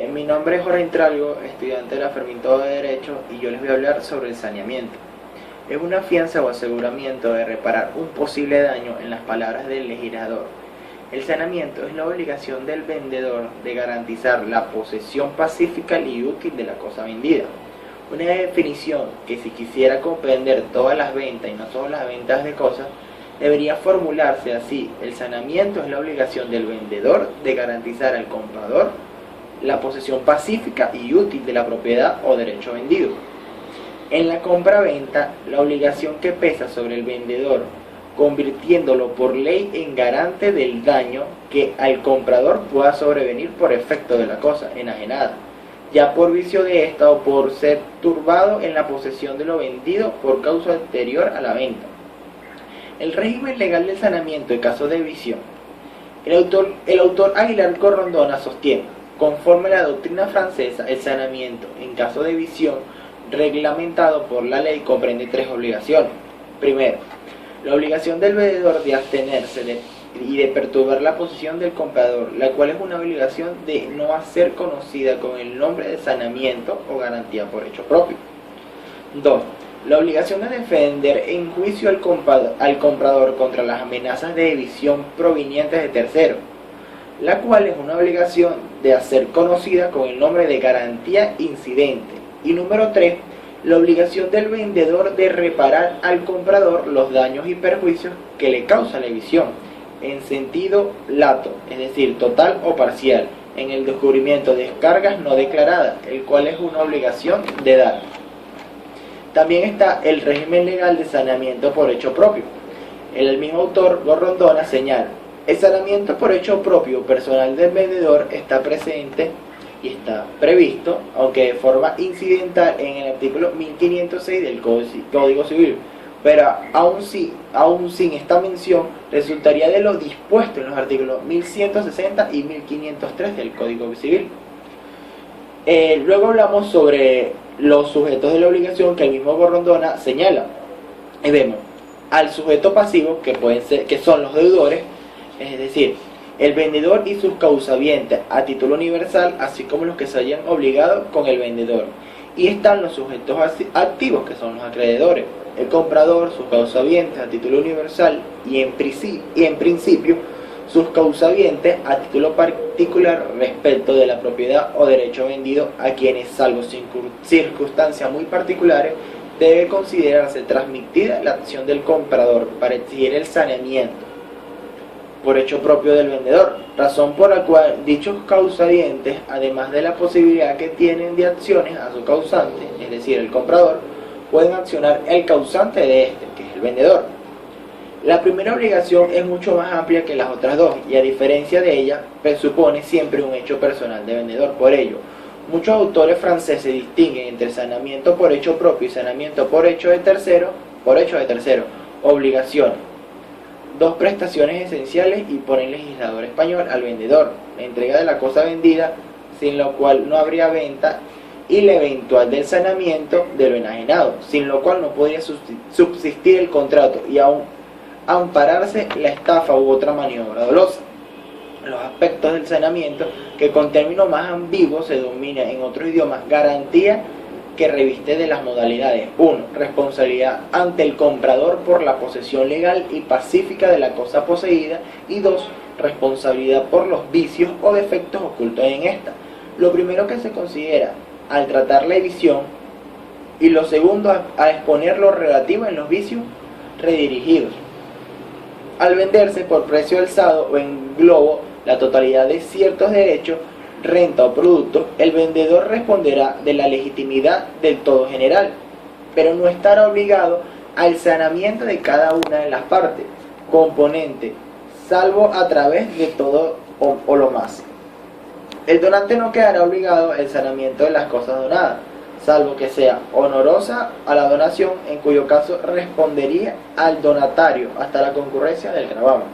Mi nombre es Jorge Intralgo, estudiante de la Fermín de Derecho, y yo les voy a hablar sobre el saneamiento. Es una fianza o aseguramiento de reparar un posible daño, en las palabras del legislador. El saneamiento es la obligación del vendedor de garantizar la posesión pacífica y útil de la cosa vendida. Una definición que, si quisiera comprender todas las ventas y no solo las ventas de cosas, debería formularse así: el saneamiento es la obligación del vendedor de garantizar al comprador la posesión pacífica y útil de la propiedad o derecho vendido. En la compra-venta, la obligación que pesa sobre el vendedor, convirtiéndolo por ley en garante del daño que al comprador pueda sobrevenir por efecto de la cosa enajenada, ya por vicio de esta o por ser turbado en la posesión de lo vendido por causa anterior a la venta. El régimen legal del saneamiento en caso de visión. El autor Aguilar Corrondona sostiene: conforme a la doctrina francesa, el saneamiento, en caso de visión, reglamentado por la ley, comprende tres obligaciones. Primero, la obligación del vendedor de abstenerse y de perturbar la posición del comprador, la cual es una obligación de no hacer conocida con el nombre de saneamiento o garantía por hecho propio. 2. La obligación de defender en juicio al comprador contra las amenazas de visión provenientes de terceros, la cual es una obligación de hacer conocida con el nombre de garantía incidente. Y número 3, la obligación del vendedor de reparar al comprador los daños y perjuicios que le causa la visión, en sentido lato, es decir, total o parcial, en el descubrimiento de descargas no declaradas, el cual es una obligación de dar. También está el régimen legal de saneamiento por hecho propio. El mismo autor, Corrondona, señala: el saneamiento por hecho propio personal del vendedor está presente y está previsto, aunque de forma incidental, en el artículo 1506 del Código Civil, pero aún sin esta mención, resultaría de lo dispuesto en los artículos 1160 y 1503 del Código Civil. Luego hablamos sobre los sujetos de la obligación que el mismo Corrondona señala, y vemos al sujeto pasivo, que son los deudores, es decir, el vendedor y sus causavientes a título universal, así como los que se hayan obligado con el vendedor. Y están los sujetos activos, que son los acreedores, el comprador, sus causavientes a título universal y en principio sus causavientes a título particular respecto de la propiedad o derecho vendido, a quienes, salvo circunstancias muy particulares, debe considerarse transmitida la acción del comprador para exigir el saneamiento por hecho propio del vendedor, razón por la cual dichos causavientes, además de la posibilidad que tienen de acciones a su causante, es decir, el comprador, pueden accionar el causante de este, que es el vendedor. La primera obligación es mucho más amplia que las otras dos, y a diferencia de ella, presupone siempre un hecho personal de vendedor. Por ello, muchos autores franceses distinguen entre saneamiento por hecho propio y saneamiento por hecho de tercero, obligaciones, dos prestaciones esenciales, y por el legislador español al vendedor: la entrega de la cosa vendida, sin lo cual no habría venta, y la eventual del saneamiento de lo enajenado, sin lo cual no podría subsistir el contrato y aún ampararse la estafa u otra maniobra dolosa. Los aspectos del saneamiento, que con términos más ambiguos se denomina en otros idiomas garantía, que reviste de las modalidades: 1. Responsabilidad ante el comprador por la posesión legal y pacífica de la cosa poseída, y 2. Responsabilidad por los vicios o defectos ocultos en esta. Lo primero que se considera al tratar la visión, y lo segundo a exponer lo relativo en los vicios redirigidos. Al venderse por precio alzado o en globo la totalidad de ciertos derechos, renta o productos, el vendedor responderá de la legitimidad del todo general, pero no estará obligado al saneamiento de cada una de las partes, componente, salvo a través de todo o lo más. El donante no quedará obligado al saneamiento de las cosas donadas, salvo que sea honorosa a la donación, en cuyo caso respondería al donatario hasta la concurrencia del gravamen.